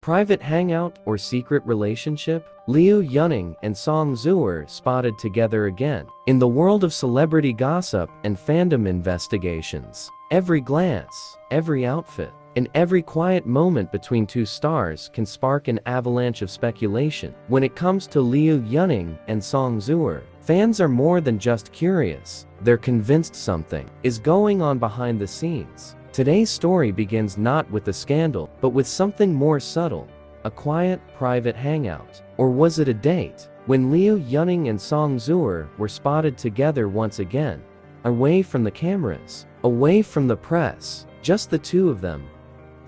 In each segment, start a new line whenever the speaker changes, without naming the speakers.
Private hangout or secret relationship? Liu Yunning and Song Zuer spotted together again. In the world of celebrity gossip and fandom investigations, every glance, every outfit, and every quiet moment between two stars can spark an avalanche of speculation. When it comes to Liu Yunning and Song Zuer, fans are more than just curious. They're convinced something is going on behind the scenes. Today's story begins not with a scandal, but with something more subtle. A quiet, private hangout. Or was it a date? When Liu Yunning and Song Zuer were spotted together once again, away from the cameras, away from the press, just the two of them,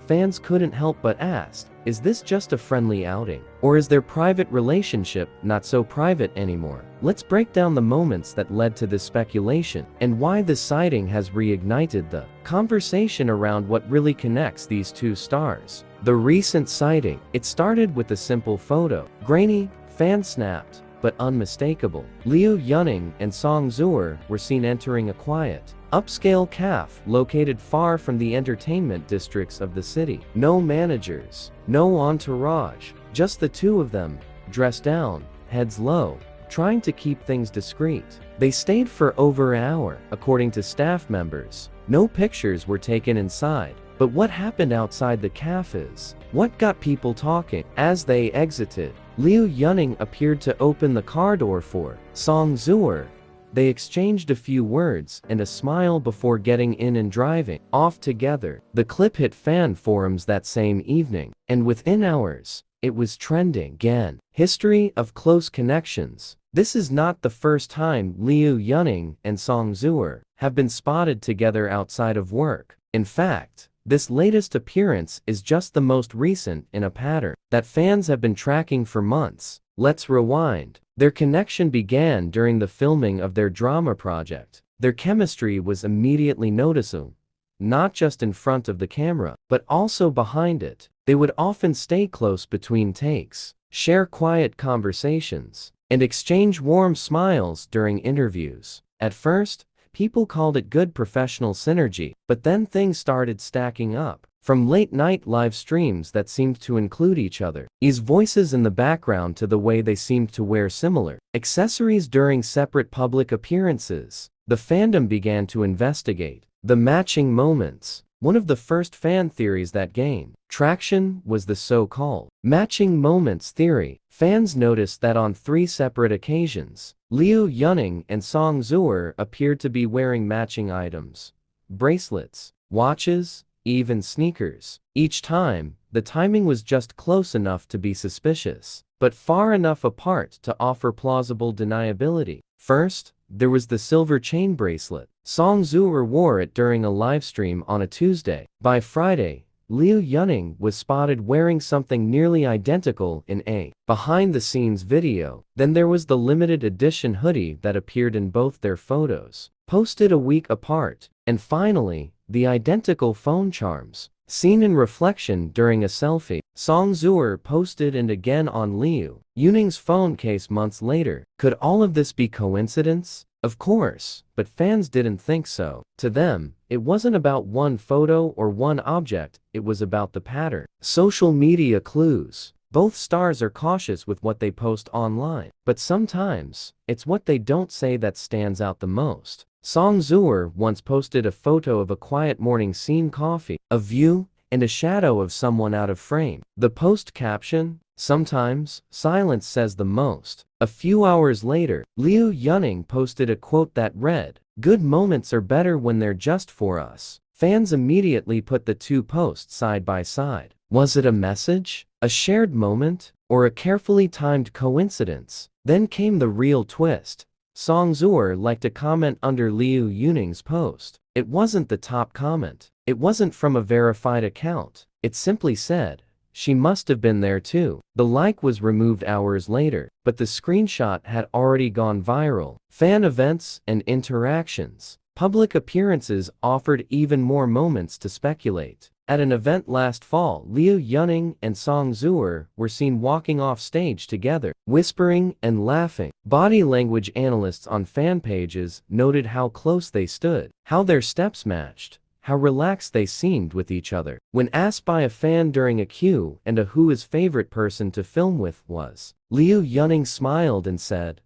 fans couldn't help but ask, is this just a friendly outing? Or is their private relationship not so private anymore? Let's break down the moments that led to this speculation, and why this sighting has reignited the conversation around what really connects these two stars. The recent sighting. It started with a simple photo. Grainy, fan-snapped, but unmistakable. Liu Yunning and Song Zuer were seen entering a quiet, upscale cafe located far from the entertainment districts of the city. No managers, no entourage, just the two of them, dressed down, heads low, trying to keep things discreet. They stayed for over an hour, according to staff members. No pictures were taken inside. But what happened outside the cafe is what got people talking. As they exited, Liu Yunning appeared to open the car door for Song Zuer. They exchanged a few words and a smile before getting in and driving off together. The clip hit fan forums that same evening, and within hours, it was trending again. History of close connections. This is not the first time Liu Yunning and Song Zuer have been spotted together outside of work. In fact, this latest appearance is just the most recent in a pattern that fans have been tracking for months. Let's rewind. Their connection began during the filming of their drama project. Their chemistry was immediately noticeable, not just in front of the camera, but also behind it. They would often stay close between takes, share quiet conversations, and exchange warm smiles during interviews. At first, people called it good professional synergy, but then things started stacking up. From late-night live streams that seemed to include each other's voices in the background to the way they seemed to wear similar accessories during separate public appearances, the fandom began to investigate the matching moments. One of the first fan theories that gained traction was the so-called matching moments theory. Fans noticed that on 3 separate occasions, Liu Yunning and Song Zuer appeared to be wearing matching items: bracelets, watches, even sneakers. Each time, the timing was just close enough to be suspicious, but far enough apart to offer plausible deniability. First, there was the silver chain bracelet. Song Zuer wore it during a livestream on a Tuesday. By Friday, Liu Yunning was spotted wearing something nearly identical in a behind-the-scenes video. Then there was the limited edition hoodie that appeared in both their photos, posted a week apart. And finally, the identical phone charms, seen in reflection during a selfie. Song Zuer posted and again on Liu Yunning's phone case months later. Could all of this be coincidence? Of course, but fans didn't think so. To them, it wasn't about one photo or one object, it was about the pattern. Social media clues. Both stars are cautious with what they post online, but sometimes, it's what they don't say that stands out the most. Song Zuer once posted a photo of a quiet morning scene: coffee, a view, and a shadow of someone out of frame. The post caption, "Sometimes, silence says the most." A few hours later, Liu Yunning posted a quote that read, "Good moments are better when they're just for us." Fans immediately put the two posts side by side. Was it a message, a shared moment, or a carefully timed coincidence? Then came the real twist. Song Zuer liked a comment under Liu Yunning's post. It wasn't the top comment. It wasn't from a verified account. It simply said, "She must have been there too." The like was removed hours later, but the screenshot had already gone viral. Fan events and interactions. Public appearances offered even more moments to speculate. At an event last fall, Liu Yunning and Song Zuer were seen walking off stage together, whispering and laughing. Body language analysts on fan pages noted how close they stood, how their steps matched, how relaxed they seemed with each other. When asked by a fan during a Q&A who his favorite person to film with was, Liu Yunning smiled and said,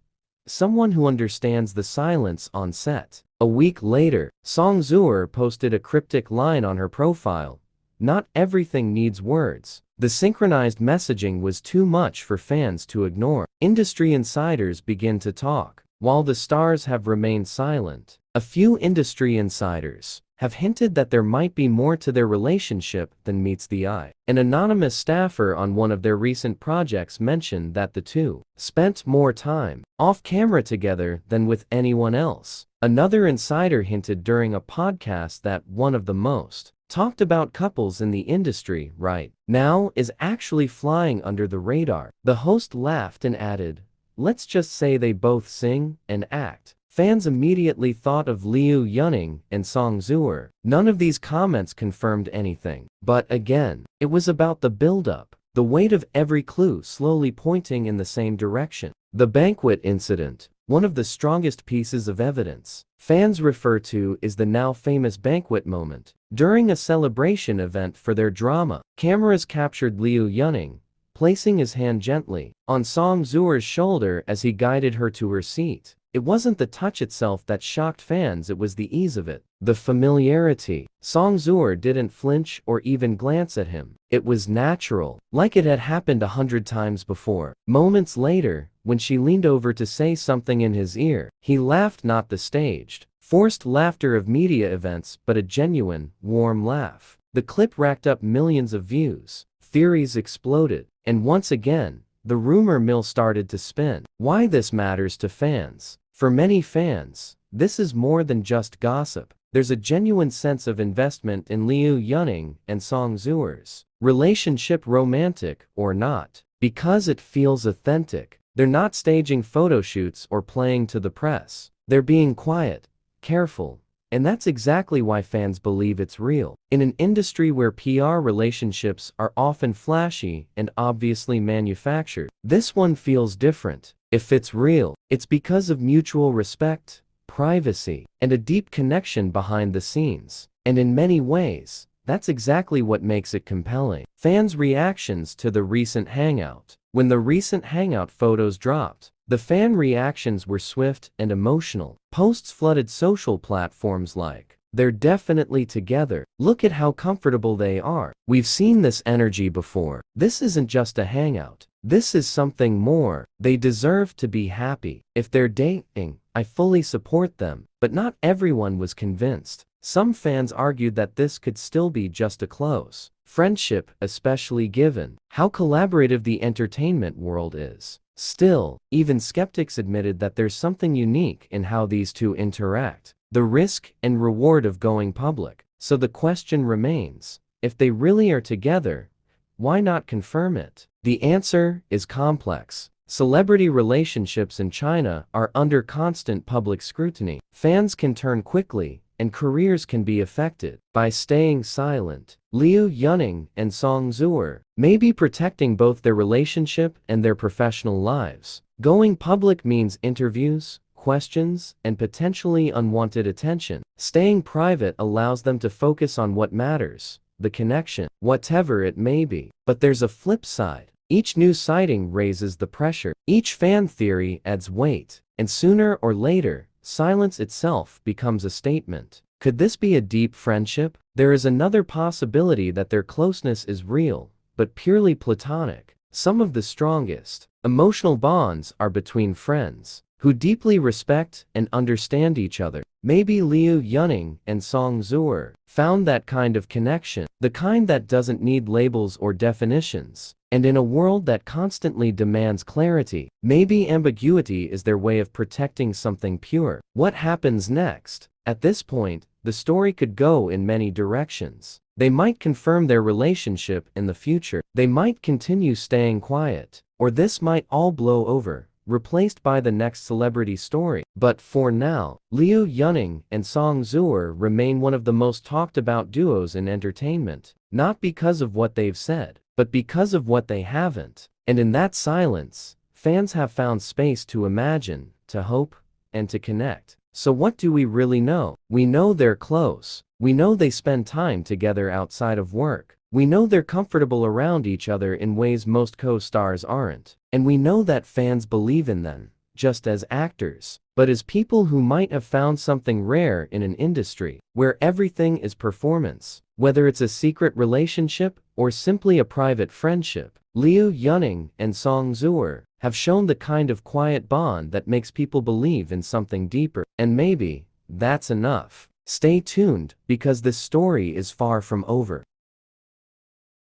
"Someone who understands the silence on set." A week later, Song Zuer posted a cryptic line on her profile, "Not everything needs words." The synchronized messaging was too much for fans to ignore. Industry insiders begin to talk, while the stars have remained silent. A few industry insiders have hinted that there might be more to their relationship than meets the eye. An anonymous staffer on one of their recent projects mentioned that the two spent more time off-camera together than with anyone else. Another insider hinted during a podcast that one of the most talked about couples in the industry right now is actually flying under the radar. The host laughed and added, "Let's just say they both sing and act." Fans immediately thought of Liu Yunning and Song Zuer. None of these comments confirmed anything. But again, it was about the build-up, the weight of every clue slowly pointing in the same direction. The banquet incident, one of the strongest pieces of evidence fans refer to, is the now famous banquet moment. During a celebration event for their drama, cameras captured Liu Yunning placing his hand gently on Song Zuer's shoulder as he guided her to her seat. It wasn't the touch itself that shocked fans, it was the ease of it, the familiarity. Song Zuer didn't flinch or even glance at him. It was natural, like it had happened 100 times before. Moments later, when she leaned over to say something in his ear, he laughed, not the staged, forced laughter of media events, but a genuine, warm laugh. The clip racked up millions of views. Theories exploded, and once again, the rumor mill started to spin. Why this matters to fans? For many fans, this is more than just gossip. There's a genuine sense of investment in Liu Yunning and Song Zuer's relationship, romantic or not, because it feels authentic. They're not staging photo shoots or playing to the press. They're being quiet, careful, and that's exactly why fans believe it's real. In an industry where PR relationships are often flashy and obviously manufactured, this one feels different. If it's real, it's because of mutual respect, privacy, and a deep connection behind the scenes. And in many ways, that's exactly what makes it compelling. Fans' reactions to the recent Hangout. When the recent Hangout photos dropped, the fan reactions were swift and emotional. Posts flooded social platforms like, "They're definitely together. Look at how comfortable they are. We've seen this energy before. This isn't just a hangout. This is something more. They deserve to be happy. If they're dating, I fully support them." But not everyone was convinced. Some fans argued that this could still be just a close friendship, especially given how collaborative the entertainment world is. Still, even skeptics admitted that there's something unique in how these two interact. The risk and reward of going public. So the question remains, if they really are together, why not confirm it? The answer is complex. Celebrity relationships in China are under constant public scrutiny. Fans can turn quickly, and careers can be affected by staying silent. Liu Yunning and Song Zuer may be protecting both their relationship and their professional lives. Going public means interviews, questions, and potentially unwanted attention. Staying private allows them to focus on what matters, the connection, whatever it may be. But there's a flip side. Each new sighting raises the pressure. Each fan theory adds weight, and sooner or later, silence itself becomes a statement. Could this be a deep friendship? There is another possibility that their closeness is real, but purely platonic. Some of the strongest emotional bonds are between friends who deeply respect and understand each other. Maybe Liu Yunning and Song Zuer found that kind of connection, the kind that doesn't need labels or definitions. And in a world that constantly demands clarity, maybe ambiguity is their way of protecting something pure. What happens next? At this point, the story could go in many directions. They might confirm their relationship in the future. They might continue staying quiet. Or this might all blow over, replaced by the next celebrity story. But for now, Liu Yunning and Song Zuer remain one of the most talked about duos in entertainment. Not because of what they've said, but because of what they haven't. And in that silence, fans have found space to imagine, to hope, and to connect. So what do we really know? We know they're close. We know they spend time together outside of work. We know they're comfortable around each other in ways most co-stars aren't. And we know that fans believe in them, just as actors, but as people who might have found something rare in an industry where everything is performance. Whether it's a secret relationship or simply a private friendship, Liu Yunning and Song Zuer have shown the kind of quiet bond that makes people believe in something deeper. And maybe that's enough. Stay tuned, because this story is far from over.